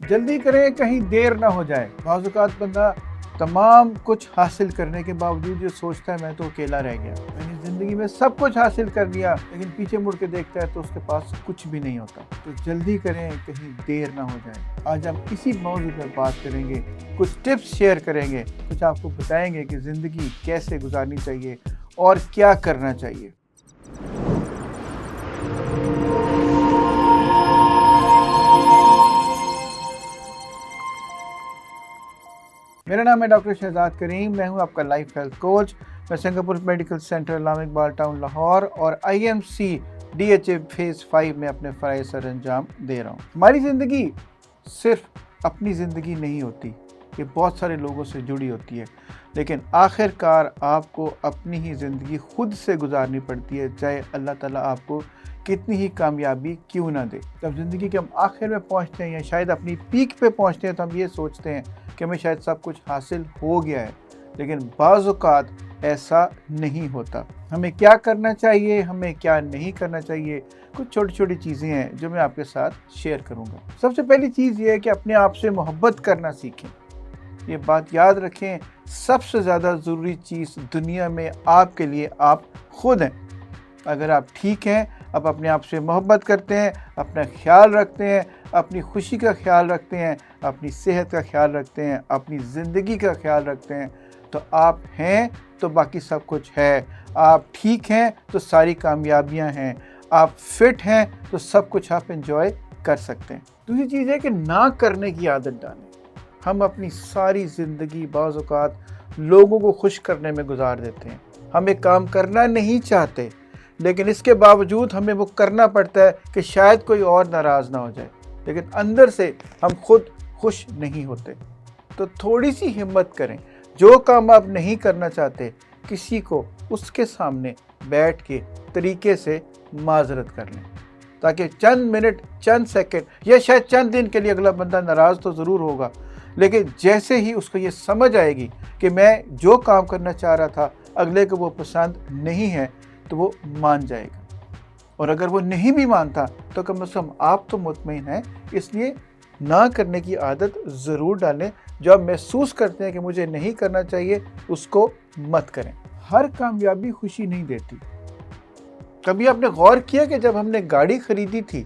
جلدی کریں کہیں دیر نہ ہو جائے۔ بعض اوقات بندہ تمام کچھ حاصل کرنے کے باوجود یہ سوچتا ہے میں تو اکیلا رہ گیا، میں نے زندگی میں سب کچھ حاصل کر لیا، لیکن پیچھے مڑ کے دیکھتا ہے تو اس کے پاس کچھ بھی نہیں ہوتا۔ تو جلدی کریں کہیں دیر نہ ہو جائے۔ آج ہم اسی موضوع پر بات کریں گے، کچھ ٹپس شیئر کریں گے، کچھ آپ کو بتائیں گے کہ زندگی کیسے گزارنی چاہیے اور کیا کرنا چاہیے۔ میرا نام ہے ڈاکٹر شہزاد کریم، میں ہوں آپ کا لائف ہیلتھ کوچ۔ میں سنگاپور میڈیکل سینٹر علامہ اقبال ٹاؤن لاہور اور IMC DHA فیز 5 میں اپنے فرائض سر انجام دے رہا ہوں۔ ہماری زندگی صرف اپنی زندگی نہیں ہوتی، یہ بہت سارے لوگوں سے جڑی ہوتی ہے، لیکن آخر کار آپ کو اپنی ہی زندگی خود سے گزارنی پڑتی ہے، چاہے اللہ تعالیٰ آپ کو کتنی ہی کامیابی کیوں نہ دے۔ جب زندگی کے ہم آخر میں پہنچتے ہیں یا شاید اپنی پیک پہ پہنچتے ہیں تو ہم یہ سوچتے ہیں کہ ہمیں شاید سب کچھ حاصل ہو گیا ہے، لیکن بعض اوقات ایسا نہیں ہوتا۔ ہمیں کیا کرنا چاہیے، ہمیں کیا نہیں کرنا چاہیے، کچھ چھوٹی چھوٹی چیزیں ہیں جو میں آپ کے ساتھ شیئر کروں گا۔ سب سے پہلی چیز یہ ہے کہ اپنے آپ سے محبت کرنا سیکھیں۔ یہ بات یاد رکھیں، سب سے زیادہ ضروری چیز دنیا میں آپ کے لیے آپ خود ہیں۔ اگر آپ ٹھیک ہیں، آپ اپنے آپ سے محبت کرتے ہیں، اپنا خیال رکھتے ہیں، اپنی خوشی کا خیال رکھتے ہیں، اپنی صحت کا خیال رکھتے ہیں، اپنی زندگی کا خیال رکھتے ہیں، تو آپ ہیں تو باقی سب کچھ ہے۔ آپ ٹھیک ہیں تو ساری کامیابیاں ہیں۔ آپ فٹ ہیں تو سب کچھ آپ انجوائے کر سکتے ہیں۔ دوسری چیز ہے کہ نہ کرنے کی عادت ڈالیں۔ ہم اپنی ساری زندگی بعض اوقات لوگوں کو خوش کرنے میں گزار دیتے ہیں۔ ہم ایک کام کرنا نہیں چاہتے، لیکن اس کے باوجود ہمیں وہ کرنا پڑتا ہے کہ شاید کوئی اور ناراض نہ ہو جائے، لیکن اندر سے ہم خود خوش نہیں ہوتے۔ تو تھوڑی سی ہمت کریں، جو کام آپ نہیں کرنا چاہتے کسی کو اس کے سامنے بیٹھ کے طریقے سے معذرت کر لیں، تاکہ چند منٹ، چند سیکنڈ یا شاید چند دن کے لیے اگلا بندہ ناراض تو ضرور ہوگا، لیکن جیسے ہی اس کو یہ سمجھ آئے گی کہ میں جو کام کرنا چاہ رہا تھا اگلے کو وہ پسند نہیں ہے تو وہ مان جائے گا۔ اور اگر وہ نہیں بھی مانتا تو کم از کم آپ تو مطمئن ہیں۔ اس لیے نہ کرنے کی عادت ضرور ڈالیں۔ جو آپ محسوس کرتے ہیں کہ مجھے نہیں کرنا چاہیے اس کو مت کریں۔ ہر کامیابی خوشی نہیں دیتی۔ کبھی آپ نے غور کیا کہ جب ہم نے گاڑی خریدی تھی،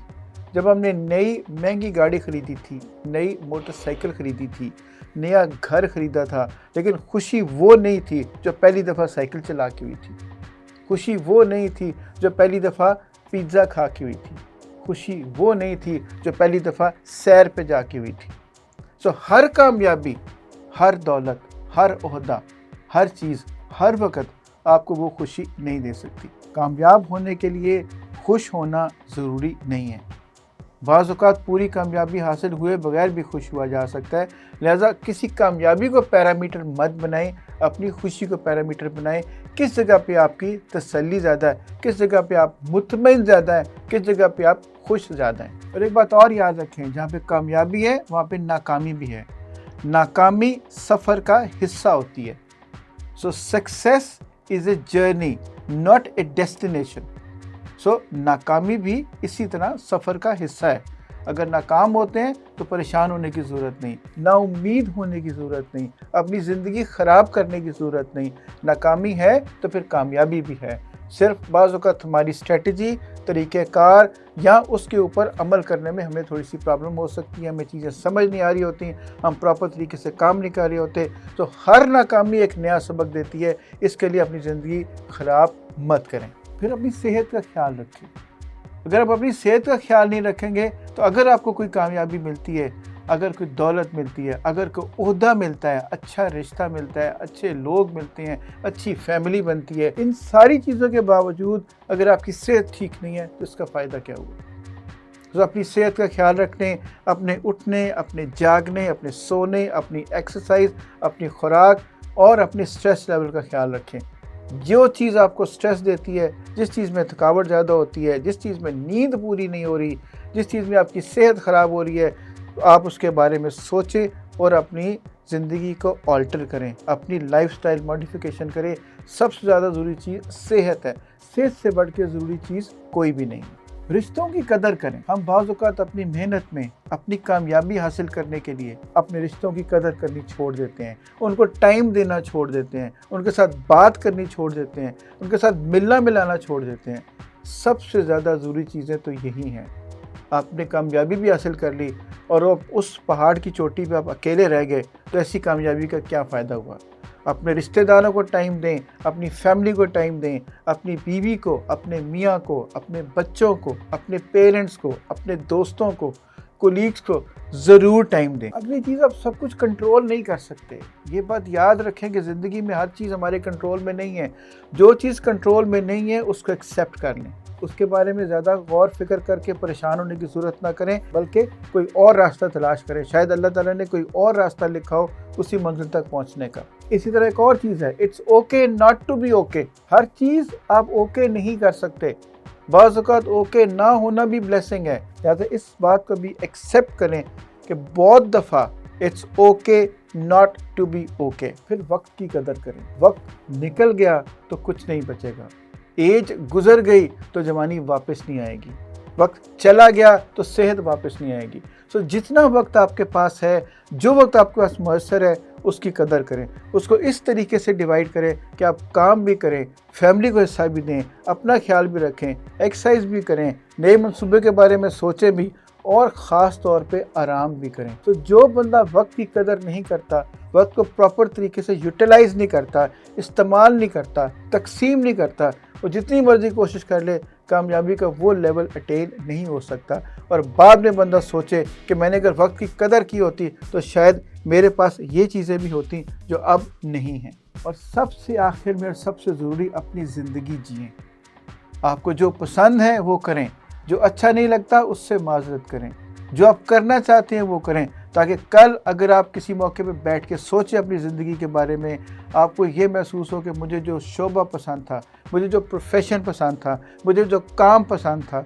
جب ہم نے نئی مہنگی گاڑی خریدی تھی، نئی موٹر سائیکل خریدی تھی، نیا گھر خریدا تھا، لیکن خوشی وہ نہیں تھی جو پہلی دفعہ سائیکل چلا کے ہوئی تھی۔ خوشی وہ نہیں تھی جو پہلی دفعہ پیزا کھا کے ہوئی تھی۔ خوشی وہ نہیں تھی جو پہلی دفعہ سیر پہ جا کے ہوئی تھی۔ ہر کامیابی، ہر دولت، ہر عہدہ، ہر چیز، ہر وقت آپ کو وہ خوشی نہیں دے سکتی۔ کامیاب ہونے کے لیے خوش ہونا ضروری نہیں ہے۔ بعض اوقات پوری کامیابی حاصل ہوئے بغیر بھی خوش ہوا جا سکتا ہے، لہذا کسی کامیابی کو پیرامیٹر مت بنائیں، اپنی خوشی کو پیرامیٹر بنائیں۔ کس جگہ پہ آپ کی تسلی زیادہ ہے، کس جگہ پہ آپ مطمئن زیادہ ہیں، کس جگہ پہ آپ خوش زیادہ ہیں۔ اور ایک بات اور یاد رکھیں، جہاں پہ کامیابی ہے وہاں پہ ناکامی بھی ہے۔ ناکامی سفر کا حصہ ہوتی ہے۔ Success is a journey not a destination. ناکامی بھی اسی طرح سفر کا حصہ ہے۔ اگر ناکام ہوتے ہیں تو پریشان ہونے کی ضرورت نہیں، نا امید ہونے کی ضرورت نہیں، اپنی زندگی خراب کرنے کی ضرورت نہیں۔ ناکامی ہے تو پھر کامیابی بھی ہے۔ صرف بعض اوقات ہماری اسٹریٹجی، طریقہ کار یا اس کے اوپر عمل کرنے میں ہمیں تھوڑی سی پرابلم ہو سکتی ہے، ہمیں چیزیں سمجھ نہیں آ رہی ہوتی ہیں، ہم پراپر طریقے سے کام نہیں کر رہے ہوتے۔ تو ہر ناکامی ایک نیا سبق دیتی ہے، اس کے لیے اپنی زندگی خراب مت کریں۔ پھر اپنی صحت کا خیال رکھیں۔ اگر آپ اپنی صحت کا خیال نہیں رکھیں گے تو اگر آپ کو کوئی کامیابی ملتی ہے، اگر کوئی دولت ملتی ہے، اگر کوئی عہدہ ملتا ہے، اچھا رشتہ ملتا ہے، اچھے لوگ ملتے ہیں، اچھی فیملی بنتی ہے، ان ساری چیزوں کے باوجود اگر آپ کی صحت ٹھیک نہیں ہے تو اس کا فائدہ کیا ہوا؟ تو اپنی صحت کا خیال رکھنے، اپنے اٹھنے، اپنے جاگنے، اپنے سونے، اپنی ایکسرسائز، اپنی خوراک اور اپنے سٹریس لیول کا خیال رکھیں۔ جو چیز آپ کو سٹریس دیتی ہے، جس چیز میں تھکاوٹ زیادہ ہوتی ہے، جس چیز میں نیند پوری نہیں ہو رہی، جس چیز میں آپ کی صحت خراب ہو رہی ہے، آپ اس کے بارے میں سوچیں اور اپنی زندگی کو آلٹر کریں، اپنی لائف سٹائل ماڈیفیکیشن کریں۔ سب سے زیادہ ضروری چیز صحت ہے۔ صحت سے بڑھ کے ضروری چیز کوئی بھی نہیں۔ رشتوں کی قدر کریں. ہم بعض اوقات اپنی محنت میں اپنی کامیابی حاصل کرنے کے لیے اپنے رشتوں کی قدر کرنی چھوڑ دیتے ہیں, ان کو ٹائم دینا چھوڑ دیتے ہیں, ان کے ساتھ بات کرنی چھوڑ دیتے ہیں, ان کے ساتھ ملنا ملانا چھوڑ دیتے ہیں. سب سے زیادہ ضروری چیزیں تو یہی ہیں. آپ نے کامیابی بھی حاصل کر لی اور آپ اس پہاڑ کی چوٹی پہ آپ اکیلے رہ گئے تو ایسی کامیابی کا کیا فائدہ ہوا؟ اپنے رشتہ داروں کو ٹائم دیں, اپنی فیملی کو ٹائم دیں, اپنی بیوی کو, اپنے میاں کو, اپنے بچوں کو, اپنے پیرنٹس کو, اپنے دوستوں کو, کولیگز کو ضرور ٹائم دیں. اگلی چیز, آپ سب کچھ کنٹرول نہیں کر سکتے. یہ بات یاد رکھیں کہ زندگی میں ہر چیز ہمارے کنٹرول میں نہیں ہے. جو چیز کنٹرول میں نہیں ہے اس کو ایکسیپٹ کر لیں. اس کے بارے میں زیادہ غور فکر کر کے پریشان ہونے کی ضرورت نہ کریں, بلکہ کوئی اور راستہ تلاش کریں. شاید اللہ تعالیٰ نے کوئی اور راستہ لکھا ہو اسی منزل تک پہنچنے کا. اسی طرح ایک اور چیز ہے, it's okay not to be okay. ہر چیز آپ اوکے نہیں کر سکتے. بعض اوقات اوکے نہ ہونا بھی بلیسنگ ہے. لہٰذا اس بات کو بھی ایکسیپٹ کریں کہ بہت دفعہ it's okay not to be okay. پھر وقت کی قدر کریں. وقت نکل گیا تو کچھ نہیں بچے گا. ایج گزر گئی تو جوانی واپس نہیں آئے گی. وقت چلا گیا تو صحت واپس نہیں آئے گی. جتنا وقت آپ کے پاس ہے, جو وقت آپ کے پاس میسر ہے, اس کی قدر کریں. اس کو اس طریقے سے ڈیوائیڈ کریں کہ آپ کام بھی کریں, فیملی کو حصہ بھی دیں, اپنا خیال بھی رکھیں, ایکسرسائز بھی کریں, نئے منصوبے کے بارے میں سوچیں بھی, اور خاص طور پہ آرام بھی کریں. تو جو بندہ وقت کی قدر نہیں کرتا, وقت کو پراپر طریقے سے یوٹیلائز نہیں کرتا, استعمال نہیں کرتا, تقسیم نہیں کرتا, وہ جتنی مرضی کوشش کر لے کامیابی کا وہ لیول اٹین نہیں ہو سکتا. اور بعد میں بندہ سوچے کہ میں نے اگر وقت کی قدر کی ہوتی تو شاید میرے پاس یہ چیزیں بھی ہوتی جو اب نہیں ہیں. اور سب سے آخر میں اور سب سے ضروری, اپنی زندگی جئیں. آپ کو جو پسند ہے وہ کریں, جو اچھا نہیں لگتا اس سے معذرت کریں, جو آپ کرنا چاہتے ہیں وہ کریں, تاکہ کل اگر آپ کسی موقع پہ بیٹھ کے سوچیں اپنی زندگی کے بارے میں, آپ کو یہ محسوس ہو کہ مجھے جو شعبہ پسند تھا, مجھے جو پروفیشن پسند تھا, مجھے جو کام پسند تھا,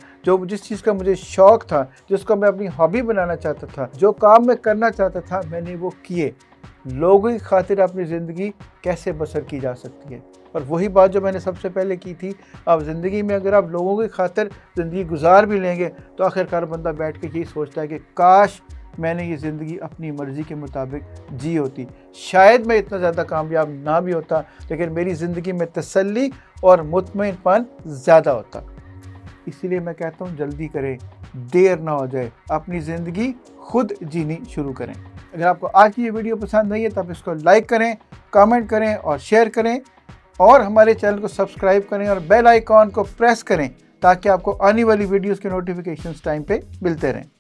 جس چیز کا مجھے شوق تھا, جس کو میں اپنی ہابی بنانا چاہتا تھا, جو کام میں کرنا چاہتا تھا, میں نے وہ کیے. لوگوں کی خاطر اپنی زندگی کیسے بسر کی جا سکتی ہے؟ اور وہی بات جو میں نے سب سے پہلے کی تھی, آپ زندگی میں اگر آپ لوگوں کی خاطر زندگی گزار بھی لیں گے تو آخرکار بندہ بیٹھ کے یہی سوچتا ہے کہ کاش میں نے یہ زندگی اپنی مرضی کے مطابق جی ہوتی. شاید میں اتنا زیادہ کامیاب نہ بھی ہوتا, لیکن میری زندگی میں تسلی اور مطمئن پن زیادہ ہوتا. اسی لیے میں کہتا ہوں جلدی کریں, دیر نہ ہو جائے, اپنی زندگی خود جینی شروع کریں. اگر آپ کو آج کی یہ ویڈیو پسند نہیں ہے تو آپ اس کو لائک کریں, کامنٹ کریں اور شیئر کریں, اور ہمارے چینل کو سبسکرائب کریں اور بیل آئیکن کو پریس کریں تاکہ آپ کو آنے والی ویڈیوز کے نوٹیفیکیشنز ٹائم پہ ملتے رہیں.